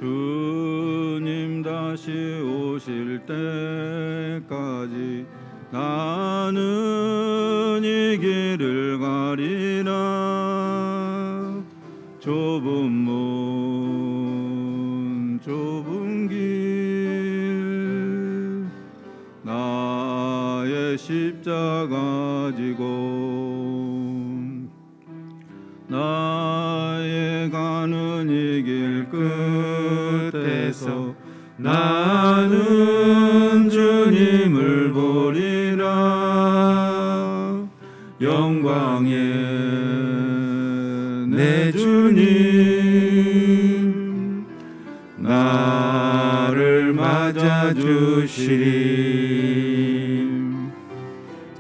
주님 다시 오실 때까지 나는 이 길을 가리라. 좁은 문 좁은 길 나의 십자가 지고 나의 가는 이 길 끝에서 나는 주님을 보리라. 영광의 내 주님 나를 맞아주시리.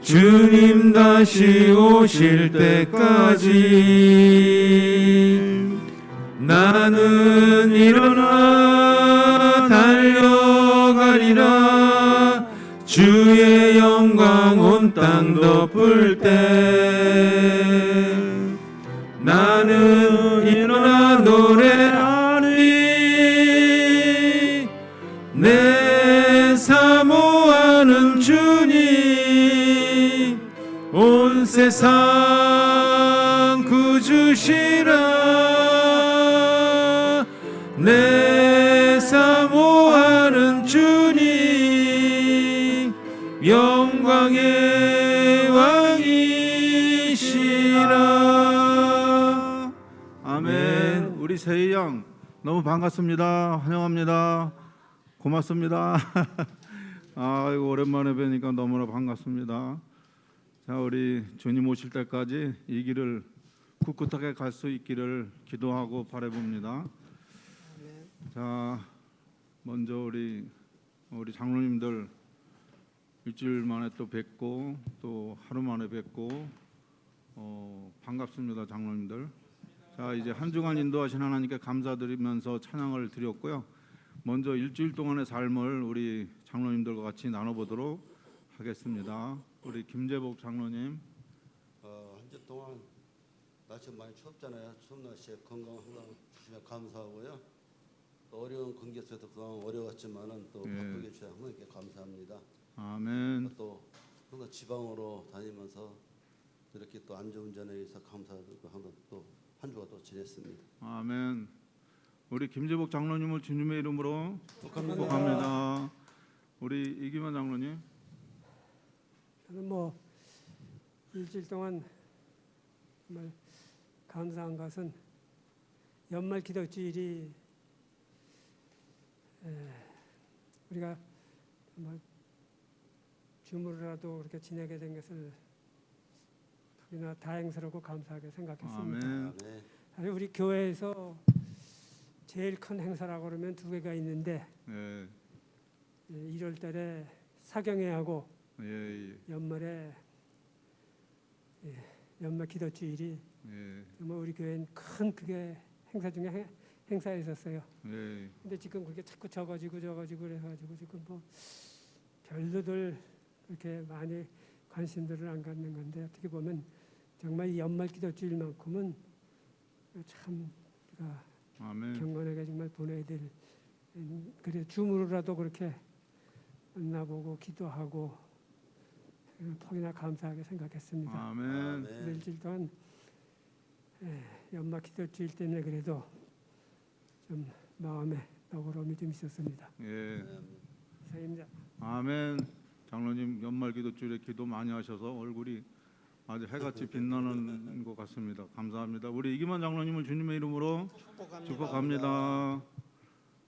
주님 다시 오실 때까지 나는 일어나 달려가리라. 주의 영광 온 땅 덮을 때 나는 일어나 노래하리. 내 사모하는 주님 온 세상 구주시라. 내 사모하는 주님 영광의 왕이시라. 아멘. 우리 세희 양 너무 반갑습니다. 환영합니다. 고맙습니다. 아이고 오랜만에 뵈니까 너무나 반갑습니다. 자, 우리 주님 오실 때까지 이 길을 꿋꿋하게 갈 수 있기를 기도하고 바라봅니다. 자, 먼저 우리 장로님들 일주일 만에 또 뵙고 또 하루 만에 뵙고 반갑습니다, 장로님들. 자, 이제 한 주간 인도하신 하나님께 감사드리면서 찬양을 드렸고요. 먼저 일주일 동안의 삶을 우리 장로님들과 같이 나눠보도록 하겠습니다. 우리 김재복 장로님. 한 주 동안 날씨 많이 춥잖아요. 추운 날씨에 건강 항상 주시면 감사하고요. 또 어려운 관계 속에서 그동안 어려웠지만은 또 바쁘게 주셔서 하나님께 감사합니다. 아멘. 또 항상 지방으로 다니면서 이렇게 또 안전운전에 의해서 감사드리고 항상 또 한 주가 또 지냈습니다. 아멘. 우리 김재복 장로님을 주님의 이름으로 축복합니다. 우리 이기만 장로님. 저는 일주일 동안 정말 감사한 것은 연말 기도주일이 우리가 줌으로라도 그렇게 지내게 된 것을 특히나 다행스럽고 감사하게 생각했습니다. 아멘. 사실 우리 교회에서 제일 큰 행사라고 그러면 두 개가 있는데 1월 달에 사경회하고 연말에 연말 기도주일이 정말 우리 교회는 큰 그게 행사 중에 행사였었어요. 근데 지금 그게 자꾸 적어지고 그래가지고 지금 별로들 그렇게 많이 관심들을 안 갖는 건데 어떻게 보면 정말 이 연말 기도주일만큼은 참 우리가 경건하게 정말 보내야 될, 그래 줌으로라도 그렇게 만나보고 기도하고 톡이나 감사하게 생각했습니다. 아멘. 일주일 동안 연말 기도주일 때문에 그래도 좀 마음에 너그러움이 좀 있었습니다. 이상입니다. 아멘. 장로님 연말 기도주일에 기도 많이 하셔서 얼굴이 아주 해같이 빛나는 것 같습니다. 감사합니다. 우리 이기만 장로님을 주님의 이름으로 축복합니다.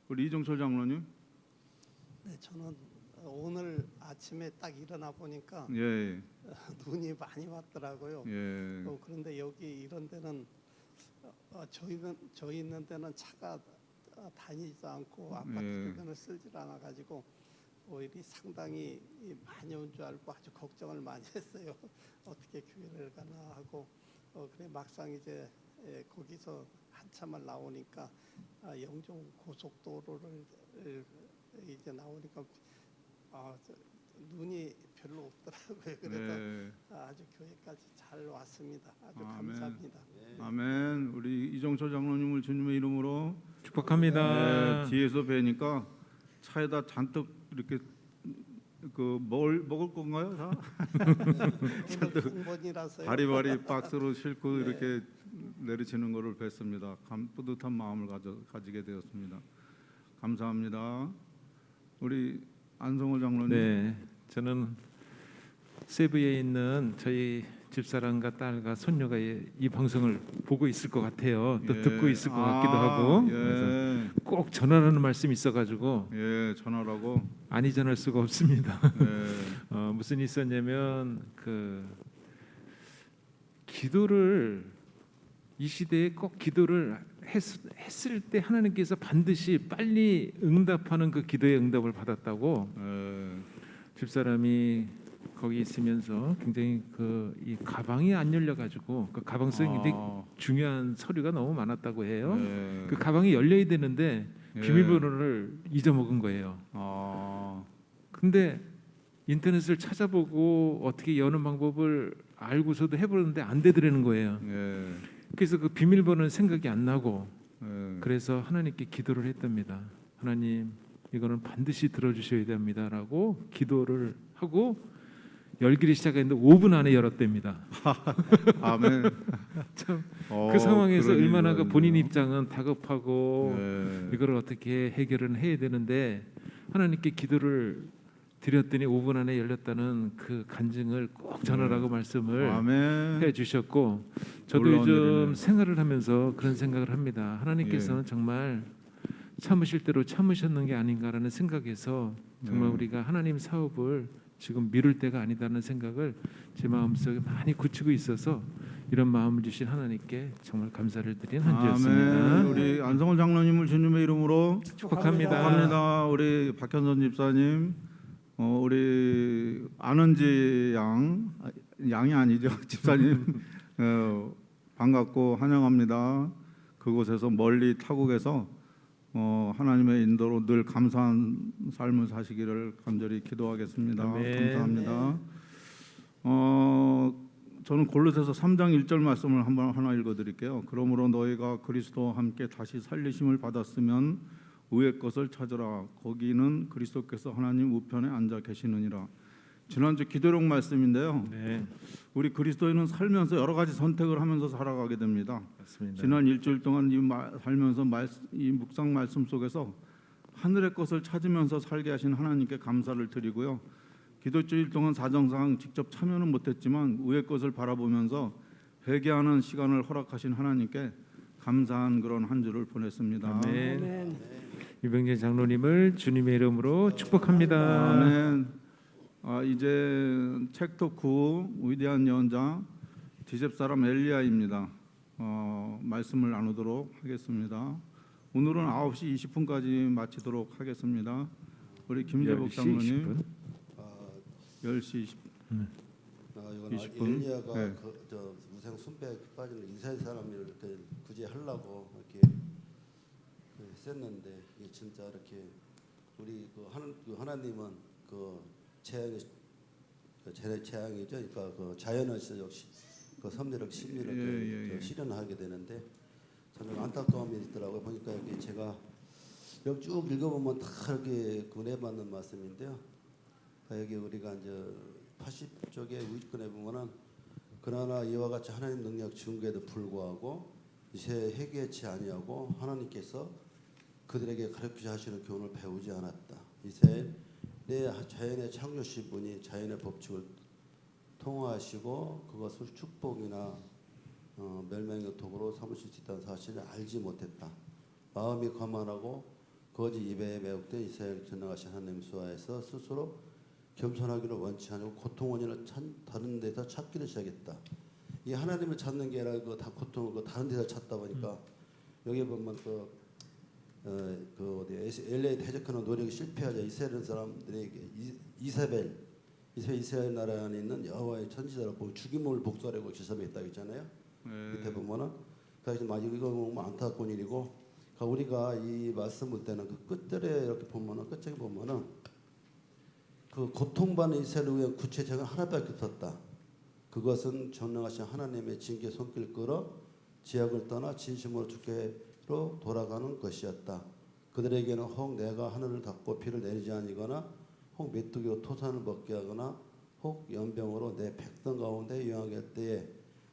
우리 이정철 장로님. 네, 저는 오늘 아침에 딱 일어나 보니까 눈이 많이 왔더라고요. 그런데 여기 이런 데는 저희 있는 데는 차가 다니지도 않고 아파트 주변을 쓰질 않아 가지고 오히려 상당히 많이 온 줄 알고 아주 걱정을 많이 했어요. 어떻게 교회를 가나 하고 그래 막상 이제 거기서 한참을 나오니까 영종 고속도로를 이제 나오니까 눈이 별로 없더라고요. 그래서 아주 교회까지 잘 왔습니다. 아주 감사합니다. 아멘. 우리 이정철 장로님을 주님의 이름으로 축복합니다. 네, 뒤에서 뵈니까 차에다 잔뜩 이렇게 그 뭘 먹을 건가요? 다 오늘 한번이라서요. 바리바리 박스로 싣고 이렇게 내리치는 것을 뵀습니다. 뿌듯한 마음을 가지게 되었습니다. 감사합니다. 우리 안성호 장로님. 네, 저는 세부에 있는 저희 집사람과 딸과 손녀가 이 방송을 보고 있을 것 같아요. 또 듣고 있을 것 같기도 하고. 그래서 예, 꼭 전하라는 말씀이 있어가지고 예, 전화라고. 아니 전할 수가 없습니다. 예, 무슨 일이 있었냐면 그 기도를 이 시대에 꼭 기도를 했을 때 하나님께서 반드시 빨리 응답하는 그 기도의 응답을 받았다고 예, 집사람이 거기 있으면서 굉장히 이 가방이 안 열려 가지고 그 가방 속에 굉장히 중요한 서류가 너무 많았다고 해요. 예, 그 가방이 열려야 되는데 예. 비밀번호를 잊어먹은 거예요. 근데 인터넷을 찾아보고 어떻게 여는 방법을 알고서도 해보는데 안 되더라는 거예요. 예, 그래서 그 비밀번호는 생각이 안 나고 예. 그래서 하나님께 기도를 했답니다. 하나님 이거는 반드시 들어주셔야 됩니다라고 기도를 하고 열기를 시작했는데 5분 안에 열었답니다. 아멘. 참 그 상황에서 그런 얼마나 일이 그 본인 있네요. 입장은 다급하고 예. 이걸 어떻게 해결을 해야 되는데 하나님께 기도를 드렸더니 5분 안에 열렸다는 그 간증을 꼭 전하라고 말씀을 아멘. 해 주셨고 저도 놀라운 요즘 일이네. 생활을 하면서 그런 생각을 합니다. 하나님께서는 예. 정말 참으실 대로 참으셨는 게 아닌가라는 생각에서 정말 네. 우리가 하나님 사업을 지금 미룰 때가 아니다는 생각을 제 마음속에 많이 굳히고 있어서 이런 마음을 주신 하나님께 정말 감사를 드린 한 아멘. 주였습니다. 우리 안성호 장로님을 주님의 이름으로 축복합니다. 축복합니다. 우리 박현선 집사님, 우리 안은지 양이 아니죠. 집사님 반갑고 환영합니다. 그곳에서 멀리 타국에서 하나님의 인도로 늘 감사한 삶을 사시기를 간절히 기도하겠습니다. 아멘. 감사합니다. 저는 골로새서 3장 1절 말씀을 하나 읽어드릴게요. 그러므로 너희가 그리스도와 함께 다시 살리심을 받았으면 위의 것을 찾으라. 거기는 그리스도께서 하나님 우편에 앉아 계시느니라. 지난주 기도록 말씀인데요. 네, 우리 그리스도인은 살면서 여러 가지 선택을 하면서 살아가게 됩니다. 맞습니다. 지난 일주일 동안 살면서 이 묵상 말씀 속에서 하늘의 것을 찾으면서 살게 하신 하나님께 감사를 드리고요. 기도주일 동안 사정상 직접 참여는 못했지만 위의 것을 바라보면서 회개하는 시간을 허락하신 하나님께 감사한 그런 한 주를 보냈습니다. 아멘. 아멘. 유병재 장로님을 주님의 이름으로 축복합니다. 아멘. 이제 책토크 위대한 예언자 디셉 사람 엘리야입니다. 말씀을 나누도록 하겠습니다. 오늘은 9시 20분까지 마치도록 하겠습니다. 우리 김재복 10시 장로님 20분. 10시 20분. 이건 20분. 엘리야가 네. 저 우상 숭배에 빠지는 이스라엘 사람을 이렇게 굳이 하려고 이렇게 썼는데 이게 진짜 이렇게 우리 하나님은 재앙이죠. 그러니까 그 자연의 역시 그 섭리력 심리를 실현하게 되는데 참 안타까움이 있더라고요. 보니까 여기 제가 여기 쭉 읽어보면 다 이렇게 군해받는 말씀인데요. 여기 우리가 이제 80쪽에 우익근에 보면은 그러나 이와 같이 하나님 능력 증거에도 불구하고 이제 회개치 아니하고 하나님께서 그들에게 가르치셔 하시는 교훈을 배우지 않았다. 이제 내 자연의 창조신 분이 자연의 법칙을 통화하시고 그것을 축복이나 멸망의 도구로 삼으실 수 있다는 사실을 알지 못했다. 마음이 거만하고 거짓 입에 매혹된 이스라엘 전능하신 하나님 수하에서 스스로 겸손하기를 원치 않고 고통 원인을 다른 데서 찾기를 시작했다. 이 하나님을 찾는 게 아니라 다 고통을 다른 데서 찾다 보니까 여기 보면 LA 대적하는 노력이 실패하자 이스라엘 사람들에게 이스라엘 나라에 안에 있는 여호와의 천지자를 보고 죽임을 복수하려고 지섭했다고 했잖아요. 밑에 보면은 그래서 이거 보면 안타까운 일이고 우리가 이 말씀 볼 때는 그 끝들에 이렇게 보면은 끝쪽에 보면은 그 고통받는 이스라엘을 위한 구체적인 하나밖에 없었다. 그것은 전능하신 하나님의 징계 손길 끌어 지약을 떠나 진심으로 주께 돌아가는 것이었다. 그들에게는 혹 내가 하늘을 닫고 비를 내리지 아니거나 혹 메뚜기로 토산을 먹게 하거나 혹 연병으로 내 백성 가운데 유황하게 할 때에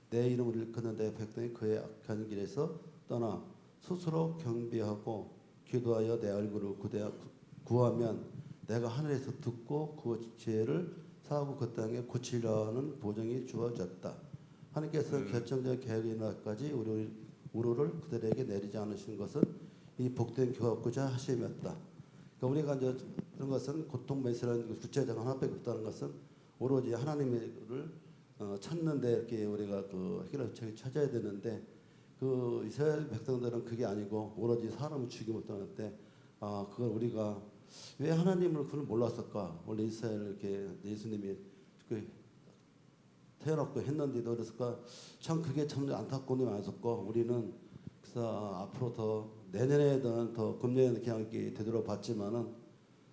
내 이름을 일컫는 내 백성이 그의 악한 길에서 떠나 스스로 경배하고 기도하여 내 얼굴을 구하면 내가 하늘에서 듣고 그 죄를 사하고 그 땅에 고치려는 보증이 주어졌다. 하나님께서 결정적 계획이 날까지 우로를 그들에게 내리지 않으신 것은 이 복된 교합고자 하심이었다. 그러니까 우리가 이제 그런 것은 고통 메시라는 구체적인 하나밖에 없다는 것은 오로지 하나님을 찾는데 이렇게 우리가 그 해결책을 찾아야 되는데 그 이스라엘 백성들은 그게 아니고 오로지 사람을 죽이고 떠났대. 그걸 우리가 왜 하나님을 그걸 몰랐을까? 원래 이스라엘 이렇게 예수님이 그 태어났고 했는데도 그랬을까? 참 그게 참 안타까운 일이 많았었고 우리는 그래서 앞으로 더 내년에는 더 금년에는 그냥 이렇게 되돌아봤지만은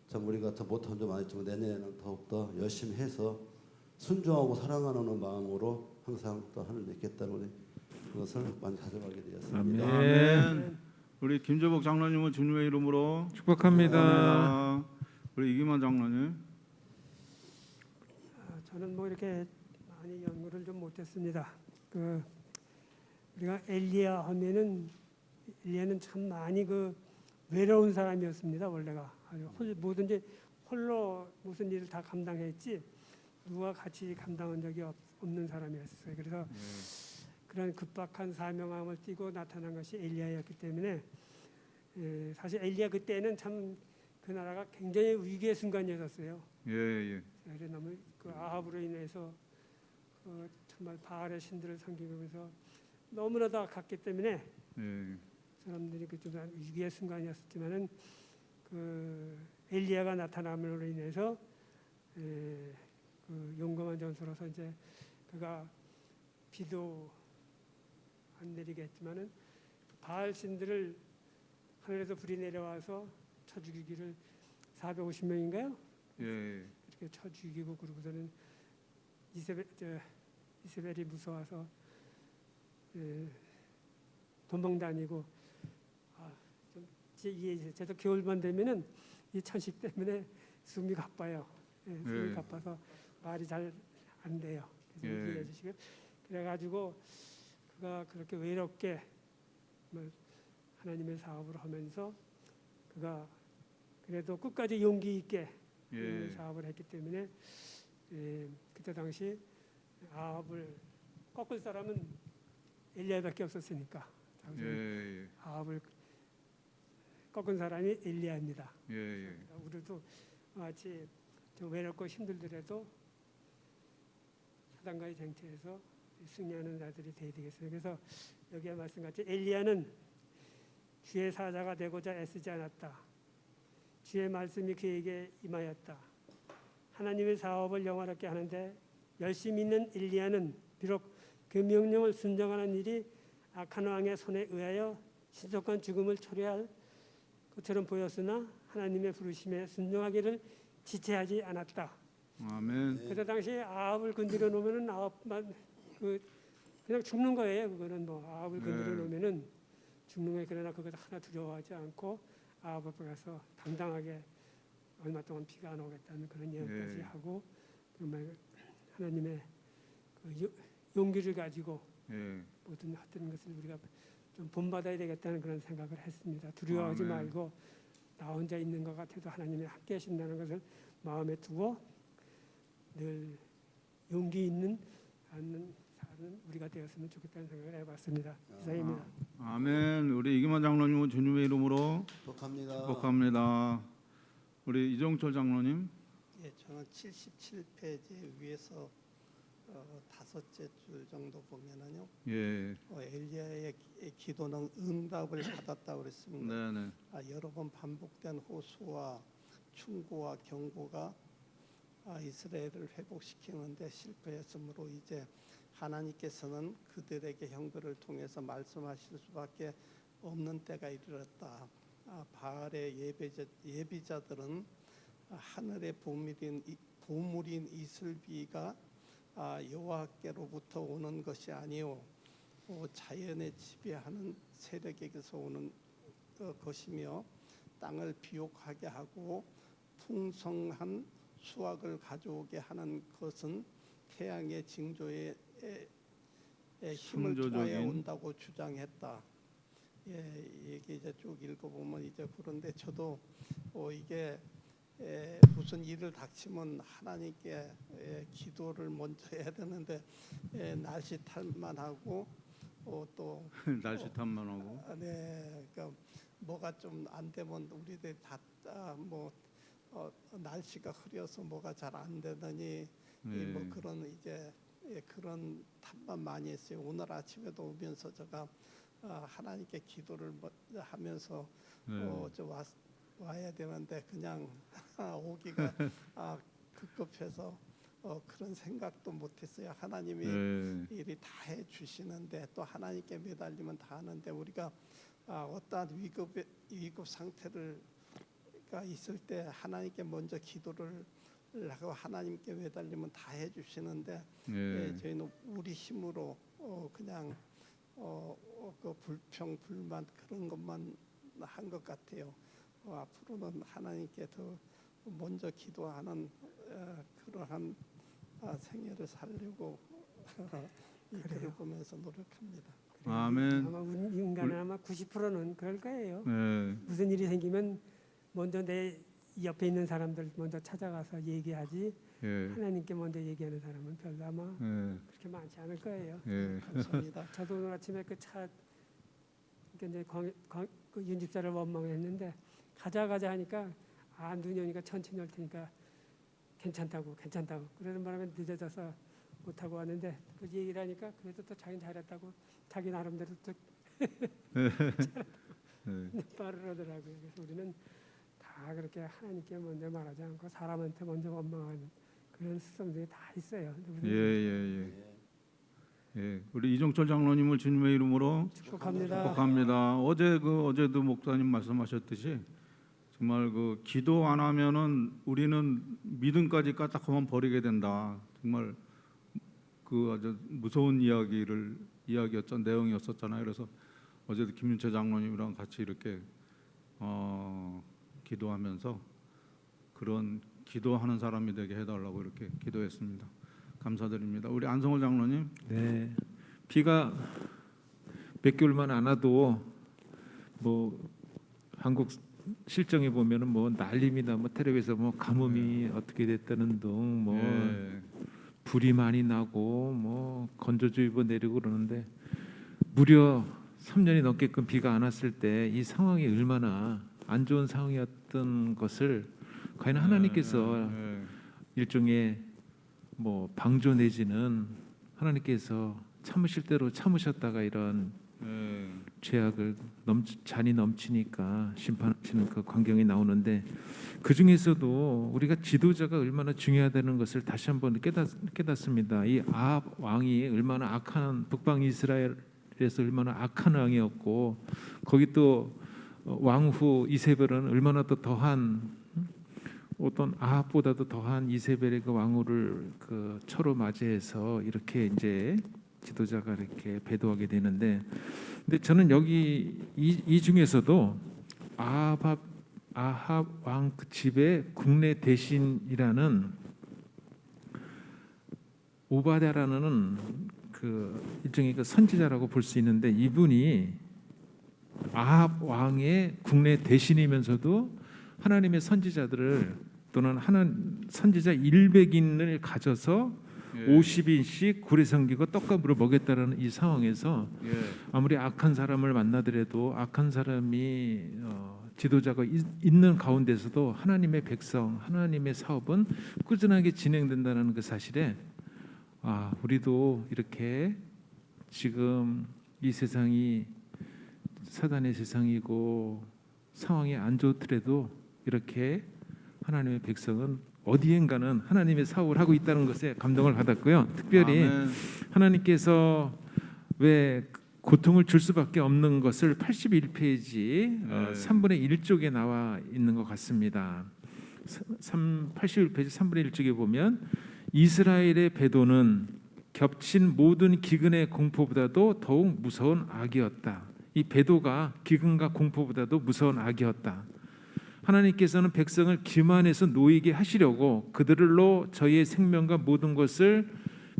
참 우리가 더 못한 점 많았지만 내년에는 더욱더 열심히 해서 순종하고 사랑하는 마음으로 항상 또 하나님 믿겠다는 우리 그것을 많이 가져가게 되었습니다. 아멘. 아멘. 우리 김재복 장로님은 주님의 이름으로 축복합니다. 우리 이기만 장로님. 저는 뭐 이렇게 많이 연구를 좀 못했습니다. 우리가 엘리야 하면은 엘리야는 참 많이 외로운 사람이었습니다. 원래가 뭐든지 홀로 무슨 일을 다 감당했지 누가 같이 감당한 적이 없는 사람이었어요. 그래서 그런 급박한 사명함을 띠고 나타난 것이 엘리야였기 때문에 사실 엘리야 그때는 참 그 나라가 굉장히 위기의 순간이었어요. 예. 그래서 너무 아합으로 인해서 정말 바알의 신들을 섬기면서 너무나도 악했기 때문에 사람들이 좀 위기의 순간이었지만은 엘리야가 나타남으로 인해서 용감한 전투로서 이제 그가 비도 안 내리겠지만은 바알 신들을 하늘에서 불이 내려와서 쳐 죽이기를 450명인가요? 이렇게 쳐 죽이고 그러고서는 이세벨이 무서워서 도망 다니고 저도 겨울만 되면은 이 천식 때문에 숨이 가빠요. 숨이 가빠서 말이 잘 안 돼요. 그래서 이해해 주시고요. 그래가지고 그가 그렇게 외롭게 하나님의 사업을 하면서 그가 그래도 끝까지 용기 있게 사업을 했기 때문에 그때 당시 아합을 꺾을 사람은 엘리야밖에 없었으니까 아합을 꺾은 사람이 엘리야입니다. 우리도 마치 좀 외롭고 힘들더라도 사단과의 쟁취에서 승리하는 자들이 되어야 되겠어요. 그래서 여기에 말씀같이 엘리야는 주의 사자가 되고자 애쓰지 않았다. 주의 말씀이 그에게 임하였다. 하나님의 사업을 영화롭게 하는데 열심히 있는 엘리야는 비록 그 명령을 순종하는 일이 악한 왕의 손에 의하여 신속한 죽음을 초래할 것처럼 보였으나 하나님의 부르심에 순종하기를 지체하지 않았다. 아멘. 그때 당시 아합을 건드려 놓으면은 아합만 그냥 죽는 거예요. 그거는 아합을 건드려 놓으면은 죽는 거예요. 그러나 그것 하나 두려워하지 않고 아합 앞에 가서 당당하게 얼마 동안 피가 안 오겠다는 그런 예언까지 하고 정말 하나님의 용기를 가지고 모든 어떤 것을 우리가 좀 본받아야 되겠다는 그런 생각을 했습니다. 두려워하지 말고 나 혼자 있는 것 같아도 하나님이 함께 하신다는 것을 마음에 두고 늘 용기 있는 사는 우리가 되었으면 좋겠다는 생각을 해봤습니다. 이상입니다. 아멘. 우리 이기만 장로님은 주님의 이름으로 축복합니다. 우리 이정철 장로님. 예, 저는 77페이지 위에서 다섯째 줄 정도 보면은요. 엘리야의 기도는 응답을 받았다고 그랬습니다. 네네. 여러 번 반복된 호소와 충고와 경고가 이스라엘을 회복시키는데 실패했으므로 이제 하나님께서는 그들에게 형벌을 통해서 말씀하실 수밖에 없는 때가 이르렀다. 바알의 예비자들은 하늘의 보물인 이슬비가 여호와께로부터 오는 것이 아니요 자연에 지배하는 세력에게서 오는 것이며 땅을 비옥하게 하고 풍성한 수확을 가져오게 하는 것은 태양의 징조에 힘을 투하해 창조적인- 온다고 주장했다. 이게 이제 쭉 읽어보면 이제 그런데 저도 이게 무슨 일을 닥치면 하나님께 기도를 먼저 해야 되는데 날씨 탓만 하고 또 날씨 탓만 하고. 그러니까 뭐가 좀 안 되면 우리들 다뭐 날씨가 흐려서 뭐가 잘 안 되더니 뭐 그런 이제 그런 탓만 많이 했어요. 오늘 아침에도 오면서 제가 하나님께 기도를 하면서 와야 되는데 그냥 오기가 급급해서 그런 생각도 못했어요. 하나님이 일이 다 해주시는데 또 하나님께 매달리면 다 하는데 우리가 어떠한 위급 상태가 있을 때 하나님께 먼저 기도를 하고 하나님께 매달리면 다 해주시는데 저희는 우리 힘으로 그냥 그 불평 불만 그런 것만 한 것 같아요. 앞으로는 하나님께 더 먼저 기도하는 그러한 생애를 살려고 이 글을 보면서 노력합니다. 아멘. 아마 인간은 아마 90%는 그럴 거예요. 네. 무슨 일이 생기면 먼저 내 옆에 있는 사람들 먼저 찾아가서 얘기하지 예. 하나님께 먼저 얘기하는 사람은 별로 아마 예. 그렇게 많지 않을 거예요. 예. 감사합니다. 저도 오늘 아침에 그 이제 그 윤집사를 원망했는데 가자 하니까 눈이 오니까 천천히 올 테니까 괜찮다고 그러는 바람에 늦어져서 못 하고 왔는데 그 얘기를 하니까 그래도 또 자기는 잘했다고 자기 나름대로 또 빠르더라고요. 그래서 우리는 다 그렇게 하나님께 먼저 말하지 않고 사람한테 먼저 원망하는 그런 습성들이 다 있어요. 예. 우리 이종철 장로님을 주님의 이름으로 축복합니다. 축복합니다. 어제도 목사님 말씀하셨듯이 정말 그 기도 안 하면은 우리는 믿음까지 까딱하면 버리게 된다. 정말 그 아주 무서운 이야기였던 내용이었었잖아요. 그래서 어제도 김윤채 장로님이랑 같이 이렇게 기도하면서 그런 기도하는 사람이 되게 해달라고 이렇게 기도했습니다. 감사드립니다. 우리 안성호 장로님. 네, 비가 몇 개월만 안 와도 뭐 한국 실정에 보면은 뭐 난림이나 뭐 텔레비에서 뭐 가뭄이 어떻게 됐다는 등 뭐 불이 많이 나고 뭐 건조주의보 내리고 그러는데 무려 3년이 넘게끔 비가 안 왔을 때 이 상황이 얼마나 안 좋은 상황이었던 것을 과연 하나님께서 일종의 뭐 방조 내지는 하나님께서 참으실 대로 참으셨다가 이런 죄악을 잔이 넘치니까 심판하시는 그 광경이 나오는데 그 중에서도 우리가 지도자가 얼마나 중요하다는 것을 다시 한번 깨닫습니다. 이 아합 왕이 얼마나 악한 북방 이스라엘에서 얼마나 악한 왕이었고 거기 또 왕후 이세벨은 얼마나 또 더한 어떤 아합보다도 더한 이세벨의 그 왕후를 그 처로 맞이해서 이렇게 이제 지도자가 이렇게 배도하게 되는데, 근데 저는 여기 이 중에서도 아합 왕 그 집의 국내 대신이라는 오바댜라는 그 일종의 그 선지자라고 볼 수 있는데 이분이 아합 왕의 국내 대신이면서도 하나님의 선지자들을 또는 선지자 100인을 가져서 50인씩 굴에 섬기고 떡과 물을 먹였다라는 이 상황에서 아무리 악한 사람을 만나더라도 악한 사람이 지도자가 있는 가운데서도 하나님의 백성, 하나님의 사업은 꾸준하게 진행된다는 그 사실에 우리도 이렇게 지금 이 세상이 사단의 세상이고 상황이 안 좋더라도 이렇게 하나님의 백성은 어디엔가는 하나님의 사업을 하고 있다는 것에 감동을 받았고요. 특별히 하나님께서 왜 고통을 줄 수밖에 없는 것을 81페이지 3분의 1쪽에 나와 있는 것 같습니다. 81페이지 3분의 1쪽에 보면 이스라엘의 배도는 겹친 모든 기근의 공포보다도 더욱 무서운 악이었다. 이 배도가 기근과 공포보다도 무서운 악이었다. 하나님께서는 백성을 기만해서 놓이게 하시려고 그들로 저희의 생명과 모든 것을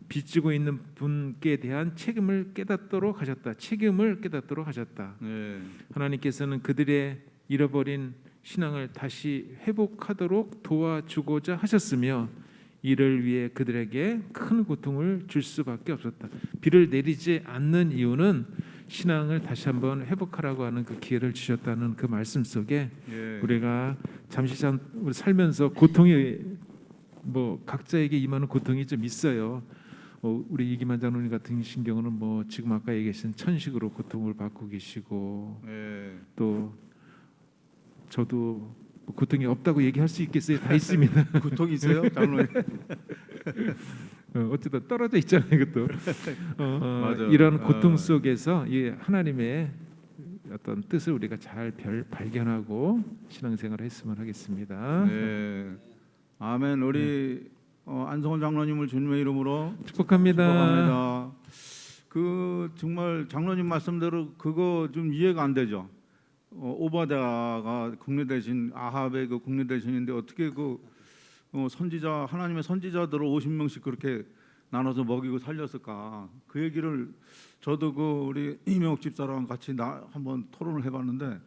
빚지고 있는 분께 대한 책임을 깨닫도록 하셨다. 책임을 깨닫도록 하셨다. 예. 하나님께서는 그들의 잃어버린 신앙을 다시 회복하도록 도와주고자 하셨으며 이를 위해 그들에게 큰 고통을 줄 수밖에 없었다. 비를 내리지 않는 이유는 신앙을 다시 한번 회복하라고 하는 그 기회를 주셨다는 그 말씀 속에 예. 우리가 잠시 우리 살면서 고통이 뭐 각자에게 임하는 고통이 좀 있어요. 우리 이기만 장로님 같은 신경은 뭐 지금 아까 얘기하신 천식으로 고통을 받고 계시고 예. 또 저도 뭐 고통이 없다고 얘기할 수 있겠어요? 다 있습니다. 고통이세요, 장로님? 어쨌든 떨어져 있잖아요, 이것도. 맞아요. 이런 고통 속에서 이 하나님의 어떤 뜻을 우리가 잘 발견하고 신앙생활을 했으면 하겠습니다. 네. 아멘. 우리 안성원 장로님을 주님의 이름으로 축복합니다. 축복합니다. 그 정말 장로님 말씀대로 그거 좀 이해가 안 되죠. 오바댜가 국내 대신 아합의 그 국내 대신인데 어떻게 그 선지자 하나님의 선지자들을 50명씩 그렇게 나눠서 먹이고 살렸을까? 그 얘기를 저도 그 우리 이명옥 집사랑 같이 한번 토론을 해봤는데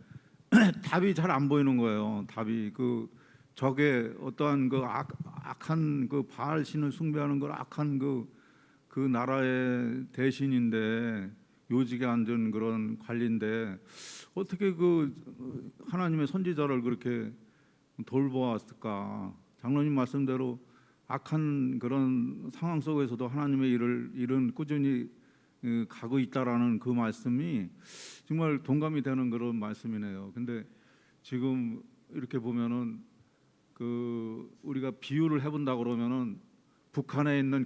답이 잘 안 보이는 거예요. 답이 그 적의 어떠한 그 악한 그 바알 신을 숭배하는 걸 악한 그 나라의 대신인데 요직에 앉은 그런 관리인데 어떻게 그 하나님의 선지자를 그렇게 돌보았을까? 장로님 말씀대로 악한 그런 상황 속에서도 하나님의 일은 꾸준히 가고 있다라는 그 말씀이 정말 동감이 되는 그런 말씀이네요. 근데 지금 이렇게 보면은 그 우리가 비유를 해본다 그러면은 북한에 있는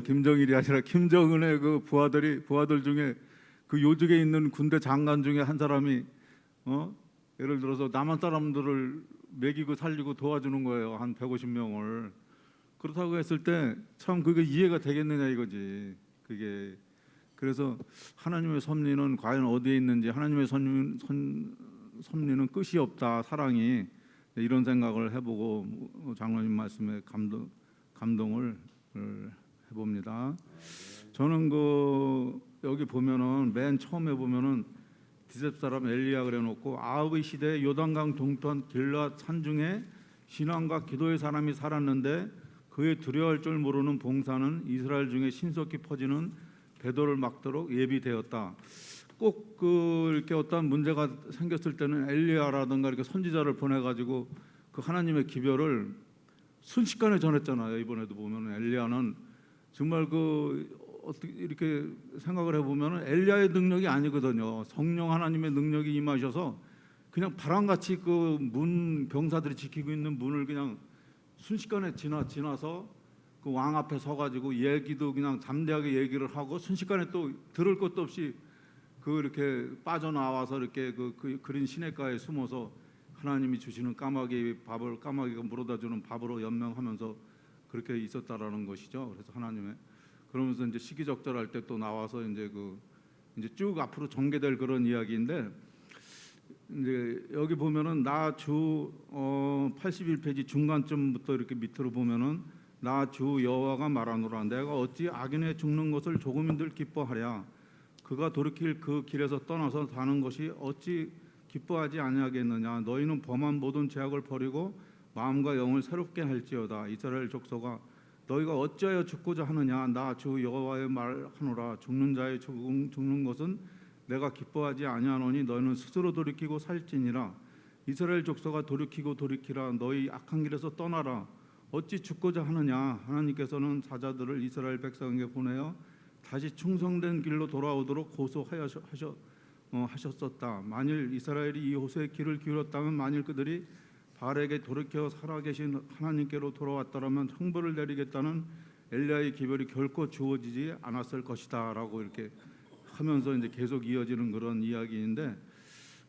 김정일이 아니라 김정은의 그 부하들 중에 그 요직에 있는 군대 장관 중에 한 사람이 예를 들어서 남한 사람들을 먹이고 살리고 도와주는 거예요. 한 150명을. 그렇다고 했을 때 참 그게 이해가 되겠느냐 이거지. 그게 그래서 하나님의 섭리는 과연 어디에 있는지 하나님의 섭리는 끝이 없다. 사랑이 이런 생각을 해보고 장로님 말씀에 감동을 해봅니다. 저는 그 여기 보면은 맨 처음에 보면은 디셉 사람 엘리야 그래놓고 아합의 시대에 요단강 동편 길앗 산중에 신앙과 기도의 사람이 살았는데 그의 두려워할 줄 모르는 봉사는 이스라엘 중에 신속히 퍼지는 배도를 막도록 예비되었다. 꼭 이렇게 어떤 문제가 생겼을 때는 엘리야라든가 이렇게 선지자를 보내가지고 그 하나님의 기별을 순식간에 전했잖아요. 이번에도 보면 엘리야는 정말 어떻게 이렇게 생각을 해보면 엘리야의 능력이 아니거든요. 성령 하나님의 능력이 임하셔서 그냥 바람같이 그 문 병사들이 지키고 있는 문을 그냥 순식간에 지나서 그 왕 앞에 서가지고 얘기도 그냥 잠대하게 얘기를 하고 순식간에 또 들을 것도 없이 이렇게 빠져나와서 이렇게 그린 시냇가에 숨어서 하나님이 주시는 밥을 까마귀가 물어다 주는 밥으로 연명하면서 그렇게 있었다라는 것이죠. 그래서 하나님의 그러면서 이제 시기적절할 때 또 나와서 이제 이제 쭉 앞으로 전개될 그런 이야기인데 이제 여기 보면은 나 주 81페이지 중간쯤부터 이렇게 밑으로 보면은 나 주 여호와가 말하노라 내가 어찌 악인의 죽는 것을 조금인들 기뻐하랴 그가 돌이킬 그 길에서 떠나서 사는 것이 어찌 기뻐하지 아니하겠느냐 너희는 범한 모든 죄악을 버리고 마음과 영을 새롭게 할지어다 이스라엘 족속아 너희가 어찌하여 죽고자 하느냐 나 주 여호와의 말하노라 죽는 자의 죽는 것은 내가 기뻐하지 아니하노니 너희는 스스로 돌이키고 살지니라 이스라엘 족속아 돌이키라 너희 악한 길에서 떠나라 어찌 죽고자 하느냐 하나님께서는 사자들을 이스라엘 백성에게 보내어 다시 충성된 길로 돌아오도록 고소하셨었다 만일 이스라엘이 이 호세의 길을 기울였다면 만일 그들이 바알에게 돌이켜 살아계신 하나님께로 돌아왔더라면 형벌을 내리겠다는 엘리야의 기별이 결코 주어지지 않았을 것이다라고 이렇게 하면서 이제 계속 이어지는 그런 이야기인데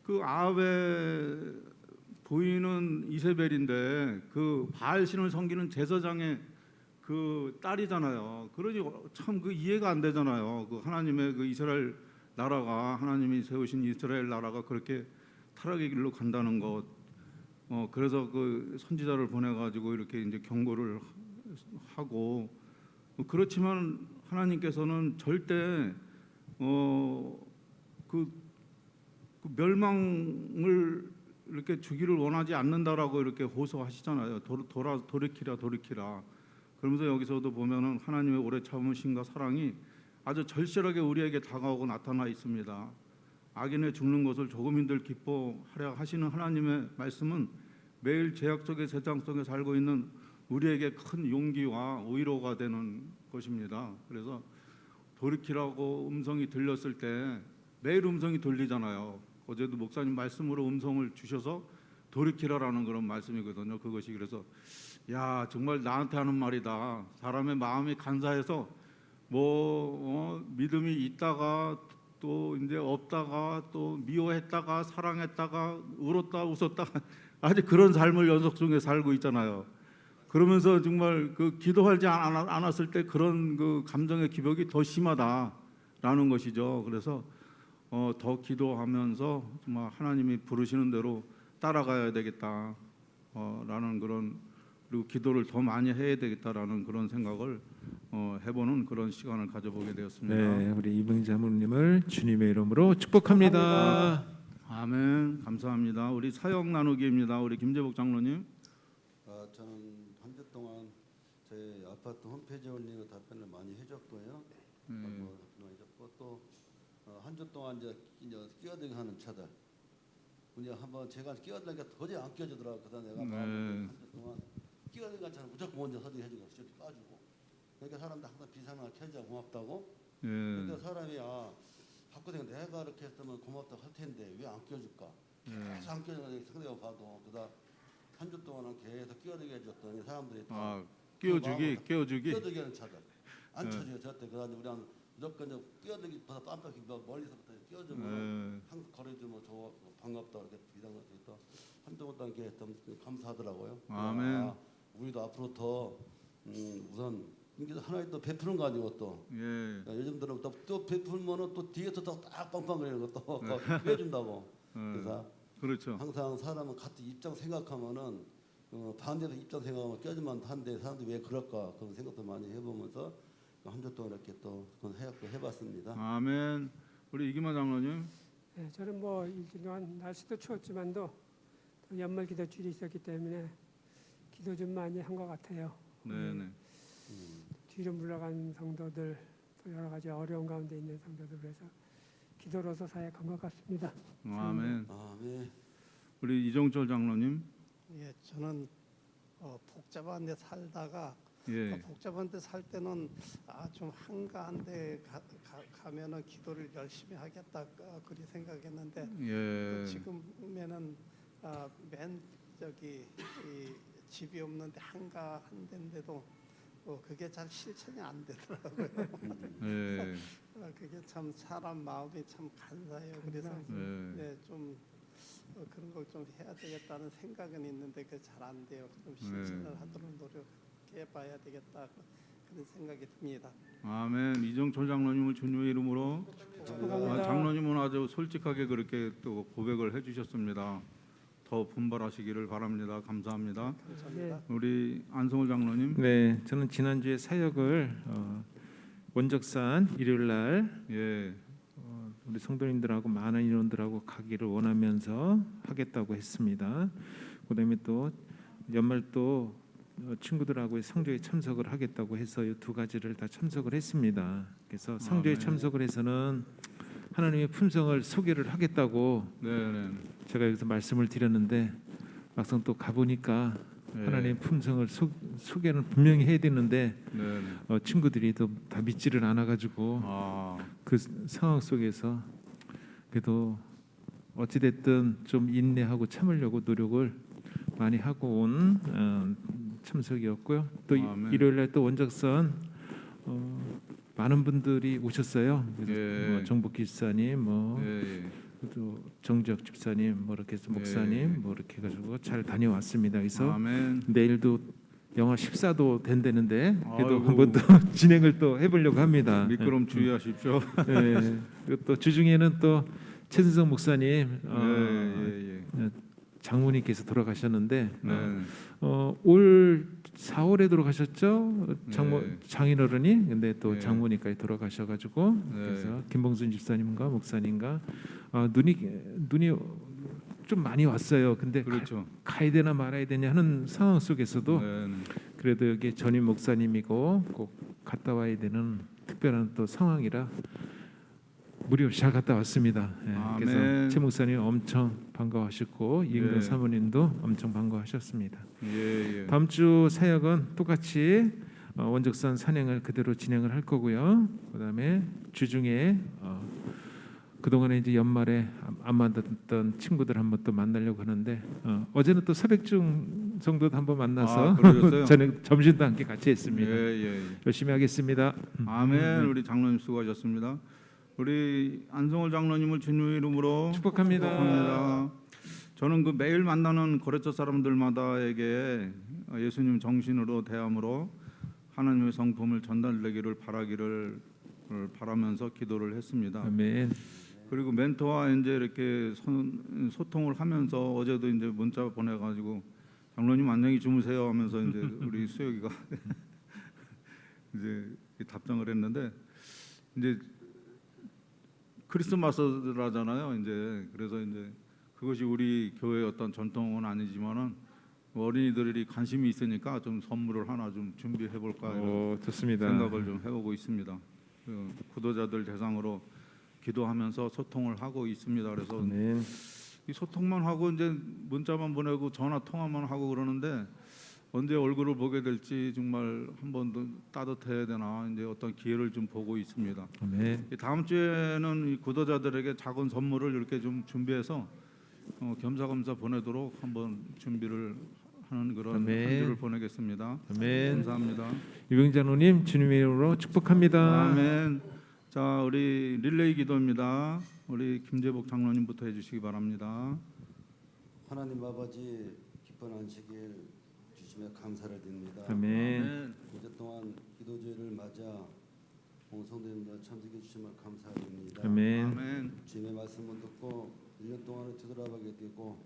그 아합의 부인은 이세벨인데 그 바알 신을 섬기는 제사장의 그 딸이잖아요. 그러니 참 그 이해가 안 되잖아요. 그 하나님의 그 이스라엘 나라가 하나님이 세우신 이스라엘 나라가 그렇게 타락의 길로 간다는 것. 그래서 그 선지자를 보내 가지고 이렇게 이제 경고를 하고 그렇지만 하나님께서는 절대 그 멸망을 이렇게 주기를 원하지 않는다라고 이렇게 호소하시잖아요. 돌이키라. 그러면서 여기서도 보면은 하나님의 오래 참으심과 사랑이 아주 절실하게 우리에게 다가오고 나타나 있습니다. 악인의 죽는 것을 조금인들 기뻐하려 하시는 하나님의 말씀은 매일 죄악 속의 세상 속에 살고 있는 우리에게 큰 용기와 위로가 되는 것입니다. 그래서 돌이키라고 음성이 들렸을 때 매일 음성이 들리잖아요. 어제도 목사님 말씀으로 음성을 주셔서 돌이키라라는 그런 말씀이거든요. 그것이 그래서 야 정말 나한테 하는 말이다. 사람의 마음이 간사해서 믿음이 있다가 또 이제 없다가 또 미워했다가 사랑했다가 울었다 웃었다가 아주 그런 삶을 연속 중에 살고 있잖아요. 그러면서 정말 그 기도하지 않았을 때 그런 그 감정의 기복이 더 심하다라는 것이죠. 그래서 더 기도하면서 정말 하나님이 부르시는 대로 따라가야 되겠다라는 그런 그리고 기도를 더 많이 해야 되겠다라는 그런 생각을 해보는 그런 시간을 가져보게 되었습니다. 네, 우리 이병희 자매님을 주님의 이름으로 축복합니다. 아멘. 감사합니다. 우리 사역 나누기입니다. 우리 김재복 장로님. 저는 한 주 동안 저희 아파트 홈페이지에 올리는 답변을 많이 해줬고요. 답변을 해줬고 또 한 주 동안 이제 끼어들기 하는 차들. 그냥 한번 제가 끼어들니까 도저히 안 끼어지더라고요. 그다음 내가 한 주 동안 끼어들기 한 차는 무조건 먼저 서두에 해주고 빠지고. 그러니까 사람들 항상 비상을 켜자 고맙다고. 그러니까 사람이 바꾸다가 내가 이렇게 했으면 고맙다고 할 텐데 왜 안 끼워줄까? 계속 안 끼워주는 상대가 봐도 그다 한 주 동안은 계속 끼어들게 해줬더니 사람들이 끼워주기 하는 차들 안 쳐줘요. 저때 그다음에 우리 한 무조건 끼어들기보다 깜빡이 멀리서부터 끼워주면 항상 거래주면 저 반갑다 이렇게 비상을 또 한 주 동안 이렇게 좀 감사하더라고요. 아멘. 우리도 앞으로 더 우선 이게 하나님 또 베푸는 거 아니고 또 요즘 들은 또 베풀면은 또 뒤에서 딱 빵빵거리는 것도 해준다고. 그래서 그렇죠. 항상 사람은 같은 입장 생각하면은 반대로 입장 생각하면 껴주면 한데 사람들이 왜 그럴까 그런 생각도 많이 해보면서 한 주 동안 이렇게 또 그런 해약도 해봤습니다. 아멘. 우리 이기만 장로님. 네, 저는 뭐 일주일 동안 날씨도 추웠지만도 또 연말 기도주일이 있었기 때문에 기도 좀 많이 한 것 같아요. 네네. 뒤로 물러간 성도들 또 여러 가지 어려운 가운데 있는 성도들 그래서 기도로서 사역한 것 같습니다. 아멘. 아멘. 우리 이정철 장로님. 예, 저는 복잡한 데 살다가 복잡한 데 살 때는 좀 한가한데 가면은 기도를 열심히 하겠다 그리 생각했는데 또 지금에는 맨 이 집이 없는데 한가한 데인데도 그게 잘 실천이 안 되더라고요. 그게 참 사람 마음이 참 간사해요. 그래서 좀 그런 걸 좀 해야 되겠다는 생각은 있는데 그게 잘 안 돼요. 좀 실천을 하도록 노력해봐야 되겠다 그런 생각이 듭니다. 아멘. 이정철 장로님을 주님의 이름으로 장로님은 아주 솔직하게 그렇게 또 고백을 해주셨습니다. 더 분발하시기를 바랍니다. 감사합니다. 감사합니다. 우리 안성호 장로님. 네, 저는 지난주에 사역을 원적산 일요일 날 우리 성도님들하고 많은 인원들하고 가기를 원하면서 하겠다고 했습니다. 그다음에 또 연말 또 친구들하고 성조에 참석을 하겠다고 해서 이 두 가지를 다 참석을 했습니다. 그래서 성조에 참석을 해서는 하나님의 품성을 소개를 하겠다고 제가 여기서 말씀을 드렸는데 막상 또 가보니까 하나님의 품성을 소개는 분명히 해야 되는데 친구들이 다 믿지를 않아가지고 그 상황 속에서 그래도 어찌됐든 좀 인내하고 참으려고 노력을 많이 하고 온 참석이었고요. 또 일요일날 또 원적선 많은 분들이 오셨어요. 정복 기사님, 또 정적 집사님, 뭐 이렇게 해서 목사님, 예. 뭐 이렇게 해가지고 잘 다녀왔습니다. 그래서 아멘. 내일도 영하 14도 된다는데 그래도 아이고. 한번 또 진행을 또 해보려고 합니다. 미끄럼 주의하십시오. 예. 그리고 또 주중에는 또 최순성 목사님 예. 장모님께서 돌아가셨는데 네. 올 4월에 돌아가셨죠? 네. 장인어른이. 근데 또 네. 장모님까지 돌아가셔가지고 네. 그래서 김봉순 집사님과 목사님과 눈이 좀 많이 왔어요. 근데 그렇죠. 가야 되나 말아야 되냐 하는 상황 속에서도 네. 그래도 여기 전임 목사님이고 꼭 갔다 와야 되는 특별한 또 상황이라 무리 없이 잘 갔다 왔습니다. 예, 아멘. 그래서 최 목사님 엄청 반가워하셨고 이은경 네. 사모님도 엄청 반가워하셨습니다. 예. 다음 주 사역은 똑같이 원적산 산행을 그대로 진행을 할 거고요. 그다음에 주중에 그동안에 이제 연말에 안 만났던 친구들 한번 또 만나려고 하는데 어제는 또 새벽중 정도도 한번 만나서 그러셨어요? 저녁 점심도 함께 같이 했습니다. 예. 열심히 하겠습니다. 아멘. 우리 장로님 수고하셨습니다. 우리 안성월 장로님을 주님의 이름으로 축복합니다. 축복합니다. 저는 그 매일 만나는 거래처 사람들마다에게 예수님 정신으로 대함으로 하나님의 성품을 전달되기를 바라면서 기도를 했습니다. 아멘. 그리고 멘토와 이제 이렇게 소통을 하면서 어제도 이제 문자 보내가지고 장로님 안녕히 주무세요 하면서 이제 우리 수혁이가 이제 답장을 했는데 이제 크리스마스라잖아요. 이제 그래서 이제 그것이 우리 교회의 어떤 전통은 아니지만은 어린이들이 관심이 있으니까 좀 선물을 하나 좀 준비해 볼까 이런 좋습니다. 생각을 좀 해보고 있습니다. 구도자들 대상으로 기도하면서 소통을 하고 있습니다. 그래서 아멘. 이 소통만 하고 이제 문자만 보내고 전화 통화만 하고 그러는데 언제 얼굴을 보게 될지 정말 한 번 더 따뜻해야 되나 이제 어떤 기회를 좀 보고 있습니다. 아멘. 이 다음 주에는 이 구도자들에게 작은 선물을 이렇게 좀 준비해서 겸사겸사 보내도록 한번 준비를 하는 그런 한 아멘. 주를 보내겠습니다. 아멘. 감사합니다. 유병장로님 주님의 이름으로 축복합니다. 아멘. 자, 우리 릴레이 기도입니다. 우리 김재복 장로님부터 해주시기 바랍니다. 하나님 아버지 기쁜 안식일 주심에 감사를 드립니다. 아멘. 이제 동안 기도주의를 맞아 온 성도님들 참석해 주심을 감사드립니다. 아멘. 아멘. 주님의 말씀을 듣고 1년 동안을 뒤돌아보게 되고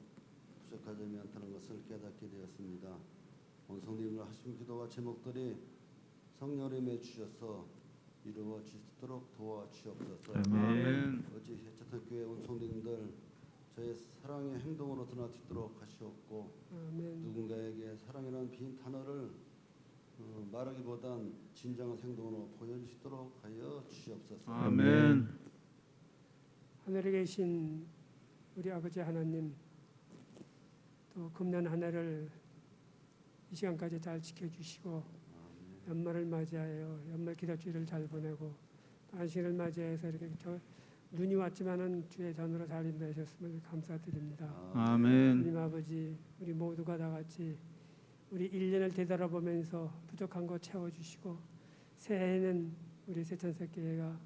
부족한 점이 많다는 것을 깨닫게 되었습니다. 온 성도님들 하신 기도와 제목들이 성령님에 주셔서 이루어지도록 도와주옵소서. 아멘. 어찌 해쳤던 교회 온 성도님들 저의 사랑의 행동으로 드러나도록 하시옵고 아멘. 누군가에게 사랑이라는 빈 단어를 말하기보단 진정한 행동으로 보여주시도록 하여 주시옵소서. 아멘. 하늘에 계신 우리 아버지 하나님, 또 금년 한 해를 이 시간까지 잘 지켜주시고 연말을 맞이하여 연말 기도주의를 잘 보내고 안식일을 맞이해서 이렇게 눈이 왔지만은 주의 전으로 잘 인도하셨음을 감사드립니다. 아멘. 하나님 아버지, 우리 모두가 다 같이 우리 1년을 되돌아보면서 부족한 거 채워주시고 새해에는 우리 세천석교회가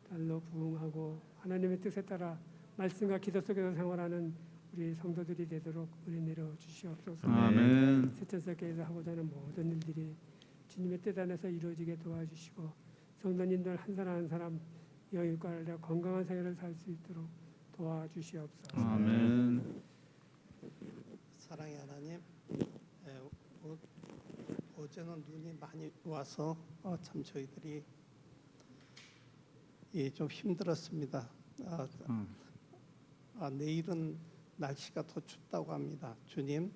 달로 부흥하고 하나님의 뜻에 따라 말씀과 기도 속에서 생활하는 우리 성도들이 되도록 은혜 내려 주시옵소서. 아멘. 세천석교회에서 하고자 하는 모든 일들이 주님의 뜻 안에서 이루어지게 도와주시고 성도님들 한 사람 한 사람 여유가 아니라 건강한 생활을 살 수 있도록 도와주시옵소서. 아멘. 사랑의 하나님, 어제는 눈이 많이 와서 참 저희들이 좀 힘들었습니다. 내일은 날씨가 더 춥다고 합니다. 주님,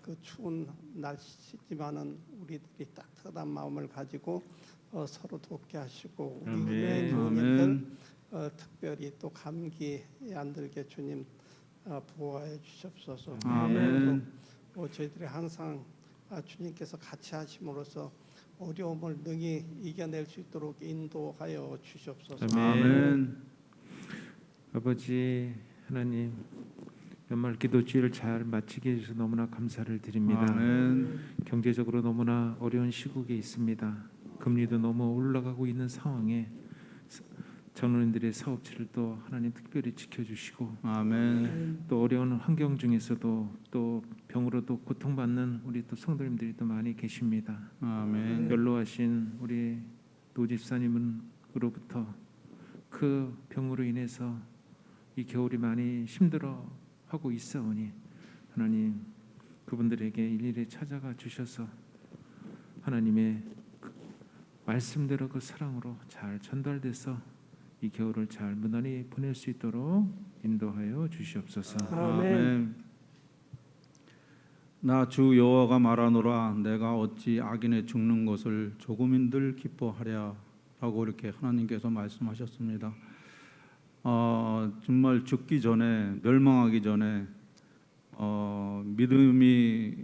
그 추운 날씨지만은 우리들이 따뜻한 마음을 가지고 서로 돕게 하시고 우리 아멘. 교우님들 특별히 또 감기에 안 들게 주님 보호해 주시옵소서. 아멘. 또 저희들이 항상 주님께서 같이 하심으로써 어려움을 능히 이겨낼 수 있도록 인도하여 주시옵소서. 아멘. 아버지 하나님, 연말 기도주의를 잘 마치게 해주셔서 너무나 감사를 드립니다. 아멘. 경제적으로 너무나 어려운 시국에 있습니다. 금리도 너무 올라가고 있는 상황에 장로님들의 사업체를 또 하나님 특별히 지켜주시고 아멘. 또 어려운 환경 중에서도 또 병으로도 고통받는 우리 또 성도님들이 또 많이 계십니다. 아멘. 연로하신 우리 노 집사님으로부터 그 병으로 인해서 이 겨울이 많이 힘들어하고 있사오니 하나님 그분들에게 일일이 찾아가 주셔서 하나님의 그 말씀대로 그 사랑으로 잘 전달돼서 이 겨울을 잘 무난히 보낼 수 있도록 인도하여 주시옵소서. 아멘. 나 주 여호와가 말하노라 내가 어찌 악인의 죽는 것을 조금인들 기뻐하랴라고 이렇게 하나님께서 말씀하셨습니다. 정말 죽기 전에 멸망하기 전에 믿음이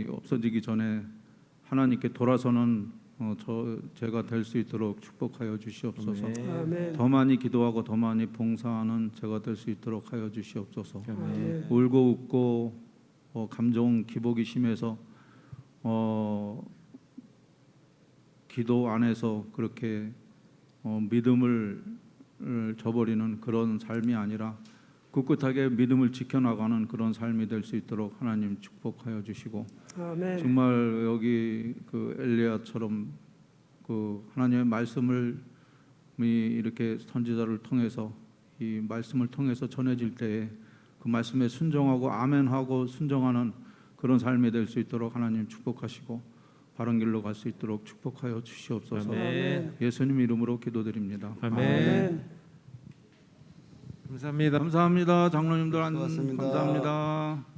없어지기 전에 하나님께 돌아서는 제가 될 수 있도록 축복하여 주시옵소서. 아멘. 더 많이 기도하고 더 많이 봉사하는 제가 될 수 있도록 하여 주시옵소서. 아멘. 울고 웃고 감정 기복이 심해서 기도 안에서 그렇게 믿음을 저버리는 그런 삶이 아니라 꿋꿋하게 믿음을 지켜나가는 그런 삶이 될 수 있도록 하나님 축복하여 주시고 아멘. 정말 여기 그 엘리야처럼 그 하나님의 말씀을 이렇게 선지자를 통해서 이 말씀을 통해서 전해질 때에 그 말씀에 순종하고 아멘하고 순종하는 그런 삶이 될 수 있도록 하나님 축복하시고 바른 길로 갈 수 있도록 축복하여 주시옵소서. 아멘. 예수님 이름으로 기도드립니다. 아멘. 감사합니다. 감사합니다. 장로님들 수고하셨습니다. 감사합니다.